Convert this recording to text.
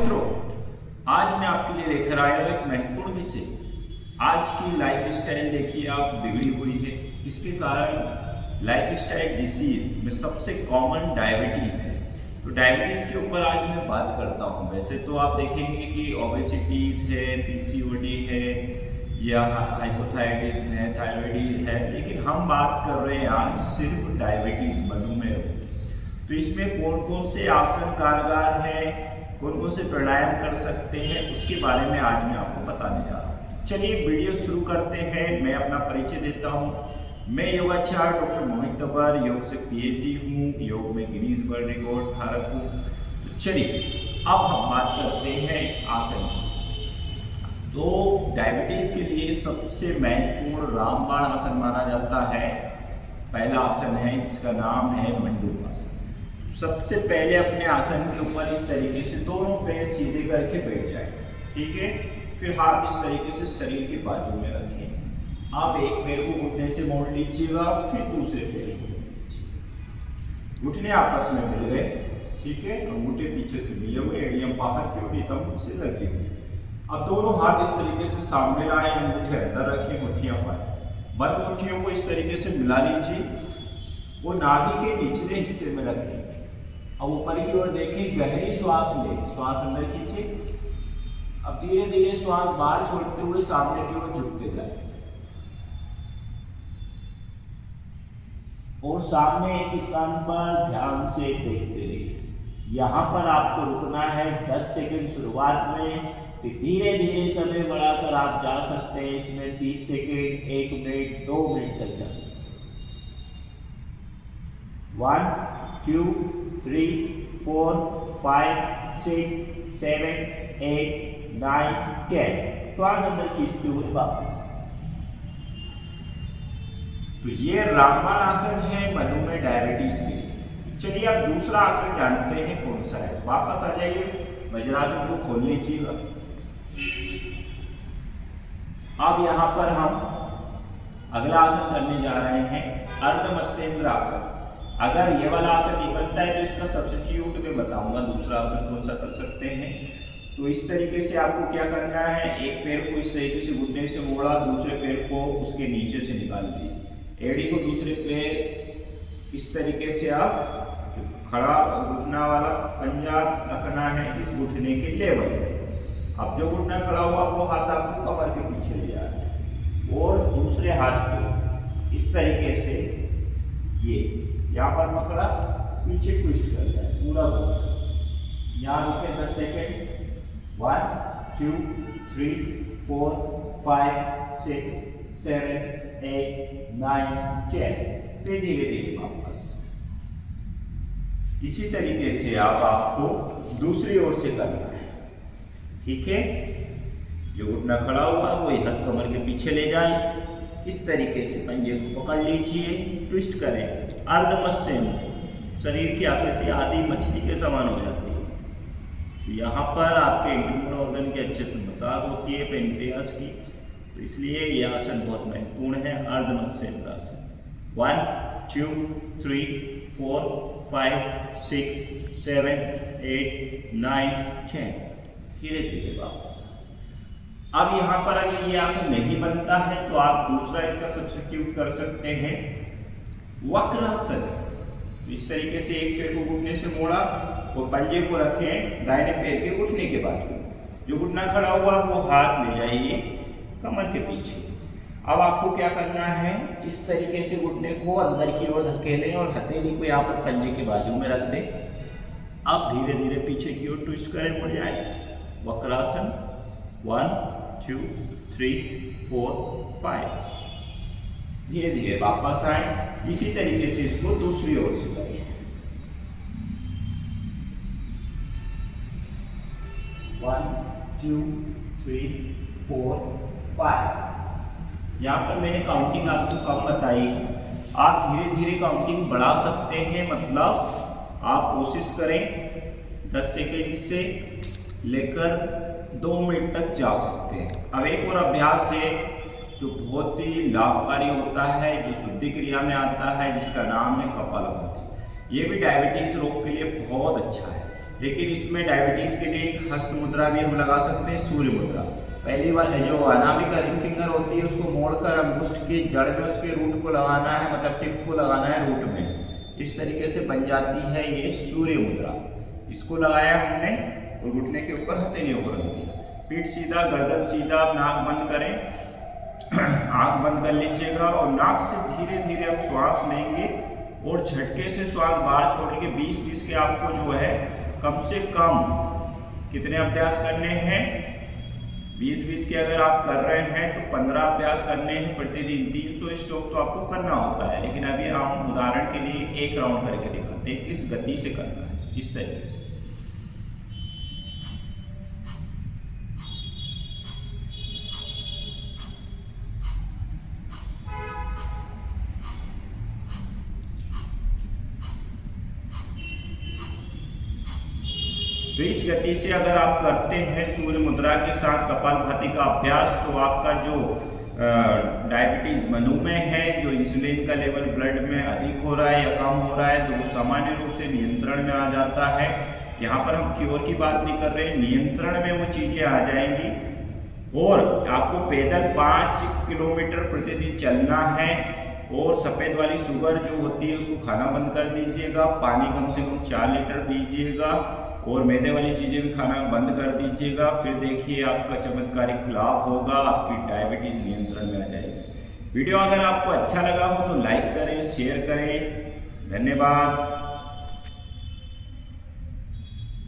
मित्रों, आज मैं आपके लिए लेकर आया हूं एक महत्वपूर्ण विषय। आज की लाइफ स्टाइल देखिए आप बिगड़ी हुई है। इसके कारण लाइफ स्टाइल डिसीज में सबसे कॉमन डायबिटीज है। तो डायबिटीज के ऊपर आज मैं बात करता हूं। वैसे तो आप देखेंगे कि ओबेसिटीज है, पीसीओडी है या हाइपोथायराइडिज्म है, थायराइड है, लेकिन हम बात कर रहे हैं आज सिर्फ डायबिटीज, मधुमेह रोग। तो इसमें कौन कौन से आसन कारगर हैं, कौन कौन से प्राणायाम कर सकते हैं, उसके बारे में आज मैं आपको बताने जा रहा हूँ। चलिए वीडियो शुरू करते हैं। मैं अपना परिचय देता हूँ। मैं योगाचार्य डॉक्टर मोहित तबर, योग से पीएचडी हूँ, योग में गिनीज वर्ल्ड रिकॉर्ड धारक हूँ। तो चलिए अब हम बात करते हैं आसन की। तो डायबिटीज के लिए सबसे महत्वपूर्ण रामबाण आसन माना जाता है। पहला आसन है जिसका नाम है मंडूक आसन। सबसे पहले अपने आसन के ऊपर इस तरीके से दोनों पैर सीधे करके बैठ जाए, ठीक है। फिर हाथ इस तरीके से शरीर के बाजू में रखें। आप एक पैर को घुटने से मोड़ लीजिएगा, फिर दूसरे पैर को घुटने आपस में मिल गए, ठीक है। अंगूठे पीछे से मिले हुए, एड़ियां बाहर की ओर एकदम से लगी हुई। अब दोनों हाथ इस तरीके से सामने लाए, अंगूठे अंदर रखें, मुट्ठियां पाए। बंद मुट्ठियों को इस तरीके से मिला लीजिए, वो नाभि के निचले हिस्से में रखें। अब ऊपर की ओर देखें, गहरी श्वास ले, श्वास अंदर खींचे। अब धीरे धीरे श्वास बाहर छोड़ते हुए सामने की ओर झुकते जाए और सामने एक स्थान पर ध्यान से देखते रहिए। यहां पर आपको रुकना है 10 सेकंड शुरुआत में, फिर धीरे धीरे समय बढ़ाकर आप जा सकते हैं। इसमें 30 सेकंड, 1 मिनट, 2 मिनट तक जा सकते हैं। 1 2 3 4 5 6 7 8 9 10। श्वास अंदर खींचते हुए वापस। तो ये रामबाण आसन है मधुमेह डायबिटीज के लिए। चलिए अब दूसरा आसन जानते हैं कौन सा है। वापस आ जाइए, वज्रासन को खोल लीजिएगा। अब यहां पर हम अगला आसन करने जा रहे हैं, अर्धमत्स्येंद्र आसन। अगर ये वाला आसन नहीं बनता है तो इसका सब्स्टिट्यूट मैं बताऊंगा दूसरा आसन कौन सा कर सकते हैं। तो इस तरीके से आपको क्या करना है, एक पैर को इस तरीके से घुटने से मोड़ा, दूसरे पैर को उसके नीचे से निकाल दीजिए। एड़ी को दूसरे पैर इस तरीके से आप खड़ा घुटना वाला पंजा रखना है इस घुटने के लेवल पे। अब जो घुटना खड़ा हुआ वो हाथ आपको कमर के पीछे ले जाना है और दूसरे हाथ को इस तरीके से ये यहाँ पर पकड़ा, पीछे ट्विस्ट कर दिया पूरा घुटना। यहाँ रुके 10 सेकेंड। 1 2 3 4 5 6 7 8 9 10। फिर धीरे धीरे वापस। इसी तरीके से आपको दूसरी ओर से करना है, ठीक है। जो घुटना खड़ा हुआ वो हाथ कमर के पीछे ले जाए, इस तरीके से पंजे को पकड़ लीजिए, ट्विस्ट करें। अर्धमत्स्येंद्र, शरीर की आकृति आदि मछली के समान हो जाती है। यहाँ पर आपके इंटरनल ऑर्गन की अच्छे से मसाज होती है, पेनक्रियास की। तो इसलिए यह आसन बहुत महत्वपूर्ण है, अर्धमत्स्येंद्र आसन। 1 2 3 4 5 6 7 8 9 10। धीरे धीरे वापस। अब यहाँ पर अगर ये आसन नहीं बनता है तो आप दूसरा इसका सब्स्टिट्यूट कर सकते हैं, वक्रासन। इस तरीके से एक पैर को घुटने से मोड़ा और पंजे को रखें दाहिने पैर के घुटने के बाजू। जो घुटना खड़ा हुआ वो हाथ ले जाइए कमर के पीछे। अब आपको क्या करना है, इस तरीके से घुटने को अंदर की ओर धकेलें और हथेली को यहाँ पर पंजे के बाजू में रख दें। अब धीरे धीरे पीछे की ओर ट्विस्ट करें, मुड़ जाए वक्रासन। 1 2 3 4 5। धीरे धीरे वापस आए। इसी तरीके से इसको दूसरी ओर से करें। 1 2 3 4 5। यहाँ पर मैंने काउंटिंग आपको कम बताई, आप धीरे धीरे काउंटिंग बढ़ा सकते हैं। मतलब आप कोशिश करें 10 सेकेंड से लेकर 2 मिनट तक जा सकते हैं। अब एक और अभ्यास है जो बहुत ही लाभकारी होता है, जो शुद्धि क्रिया में आता है, जिसका नाम है कपालभाति। ये भी डायबिटीज रोग के लिए बहुत अच्छा है। लेकिन इसमें डायबिटीज के लिए एक हस्त मुद्रा भी हम लगा सकते हैं, सूर्य मुद्रा। पहली बार जो अनामिका रिंग फिंगर होती है उसको मोड़कर अंगुष्ठ की जड़ में उसके रूट को लगाना है, मतलब टिप को लगाना है रूट में। इस तरीके से बन जाती है ये सूर्य मुद्रा। इसको लगाया हमने और घुटने के ऊपर हथेलियों को रख दिया। पीठ सीधा, गर्दन सीधा, नाक बंद करें, आंख बंद कर लीजिएगा और नाक से धीरे धीरे आप श्वास लेंगे और झटके से श्वास बाहर छोड़ेंगे। 20-20 के आपको जो है कम से कम कितने अभ्यास करने हैं? 20-20 के अगर आप कर रहे हैं तो 15 अभ्यास करने हैं प्रतिदिन। 300 स्ट्रोक तो आपको करना होता है, लेकिन अभी हम उदाहरण के लिए एक राउंड करके दिखाते हैं किस गति से करना है। इस तरीके से तो इस गति से अगर आप करते हैं सूर्य मुद्रा के साथ कपालभाति का अभ्यास, तो आपका जो डायबिटीज मधुमेह है, जो इंसुलिन का लेवल ब्लड में अधिक हो रहा है या कम हो रहा है, तो वो सामान्य रूप से नियंत्रण में आ जाता है। यहाँ पर हम क्योर की बात नहीं कर रहे, नियंत्रण में वो चीजें आ जाएंगी। और आपको पैदल 5 किलोमीटर प्रतिदिन चलना है। और सफ़ेद वाली शुगर जो होती है उसको खाना बंद कर दीजिएगा। पानी कम से कम 4 लीटर पीजिएगा और मैदे वाली चीज़ें भी खाना बंद कर दीजिएगा। फिर देखिए आपका चमत्कारिक लाभ होगा, आपकी डायबिटीज़ नियंत्रण में आ जाएगी। वीडियो अगर आपको अच्छा लगा हो तो लाइक करें, शेयर करें। धन्यवाद।